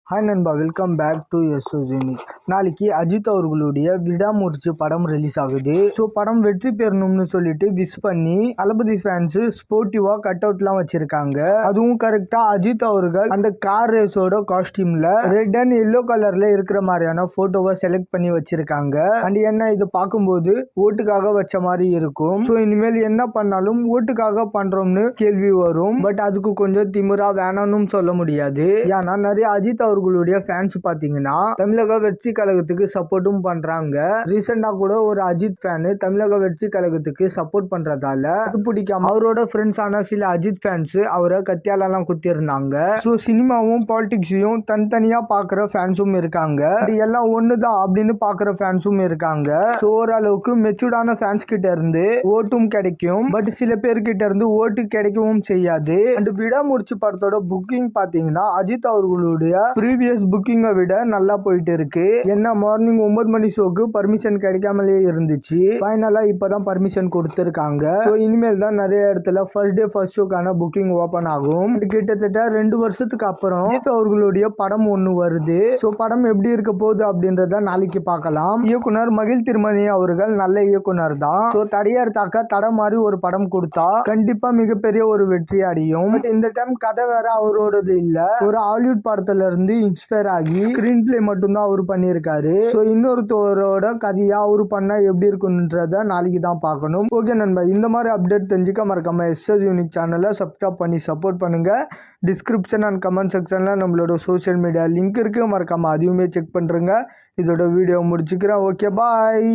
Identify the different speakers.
Speaker 1: Hi நண்பா, welcome back to unique. நாளைக்கு அஜித் அவர்களுடைய விடாமுயற்சி படம் ரிலீஸ் ஆகுது. ஸோ படம் வெற்றி பெறணும்னு சொல்லிட்டு விஷ் பண்ணி தளபதி ஃபேன்ஸ் ஸ்போர்ட்டிவா கட் அவுட்லாம் வச்சிருக்காங்க. அதுவும் கரெக்டா அஜித் அவர்கள் அந்த கார் ரேஸோட காஸ்டியூம்ல ரெட் அண்ட் எல்லோ கலர்ல இருக்கிற மாதிரியான போட்டோவை செலக்ட் பண்ணி வச்சிருக்காங்க. அண்ட் என்ன இது பார்க்கும்போது ஓட்டுக்காக வச்ச மாதிரி இருக்கும். ஸோ இனிமேல் என்ன பண்ணாலும் ஓட்டுக்காக பண்றோம்னு கேள்வி வரும். பட் அதுக்கு கொஞ்சம் திமிரா வேணாம்னு சொல்ல முடியாது. ஏன்னா நிறைய அஜித் அவர்களுடைய ஃபேன்ஸ் பாத்தீங்கன்னா தமிழக வெற்றி கழகத்துக்கு சப்போர்ட்டும் பண்றாங்க. ரீசெண்டா கூட ஒரு அஜித் ஃபேன் தமிழக வெற்றி கழகத்துக்கு சப்போர்ட் பண்றதால அது பிடிக்காம அவரோட ஃப்ரெண்ட்ஸ் ஆன சில அஜித் ஃபேன்ஸ் அவரை கத்தியாலெல்லாம் குத்தி இருந்தாங்க. ஸோ சினிமாவும் பாலிடிக்ஸையும் தனித்தனியா பாக்குற ஃபேன்ஸும் இருக்காங்க. இது எல்லாம் ஒண்ணுதான் அப்படின்னு பாக்குற ஃபேன்ஸும் இருக்காங்க. ஸோ ஓரளவுக்கு மெச்சூர்டான ஃபேன்ஸ் கிட்ட இருந்து ஓட்டும் கிடைக்கும். பட் சில பேர்கிட்ட இருந்து ஓட்டு கிடைக்கவும் செய்யாது. அண்ட் விடாமுயற்சி படத்தோட புக்கிங் பாத்தீங்கன்னா அஜித் அவர்களுடைய ப்ரீவியஸ் புக்கிங்கை விட நல்லா போயிட்டு இருக்கு. என்ன மார்னிங் 9 மணி ஷோக்கு பர்மிஷன் கிடைக்காமலே இருந்துச்சு. ஃபைனலா இப்பதான் பர்மிஷன் கொடுத்திருக்காங்க. ஸோ இனிமேல் தான் நிறைய இடத்துல ஃபர்ஸ்ட் டே ஃபர்ஸ்ட் ஷோக்கான புக்கிங் ஓபன் ஆகும். கிட்டத்தட்ட 2 வருஷத்துக்கு அப்புறம் அஜித் அவர்களுடைய படம் ஒண்ணு வருது. ஸோ படம் எப்படி இருக்க போகுது அப்படின்றத நாளைக்கு பார்க்கலாம். இயக்குனர் மகிழ் திருமணி அவர்கள் நல்ல இயக்குனர் தான். ஸோ தடையார் தாக்க தடை மாதிரி ஒரு படம் கொடுத்தா கண்டிப்பா மிகப்பெரிய ஒரு வெற்றி அடையும். இந்த டைம் கதை வேற அவரோடது இல்ல, ஒரு ஹாலிவுட் படத்துல இருந்து இன்ஸ்பயர் ஆகி ஸ்கிரீன் பிளே மட்டும்தான் அவர் பண்ணியிருக்காரு. ஸோ இன்னொருத்தரோட கதையா அவரு பண்ணா எப்படி இருக்குன்றத நாளைக்கு தான் பார்க்கணும். ஓகே நண்பா, இந்த மாதிரி அப்டேட் தெரிஞ்சுக்க மறக்காம யூனிக் சேனலை சப்ஸ்கிரைப் பண்ணி சப்போர்ட் பண்ணுங்க. டிஸ்கிரிப்ஷன் அண்ட் கமெண்ட் செக்ஷன்ல நம்மளோட சோஷியல் மீடியா லிங்க் இருக்கு, மறக்காம அதையுமே செக் பண்றேங்க. இதோட வீடியோ முடிச்சுக்கிறேன். ஓகே, பாய்.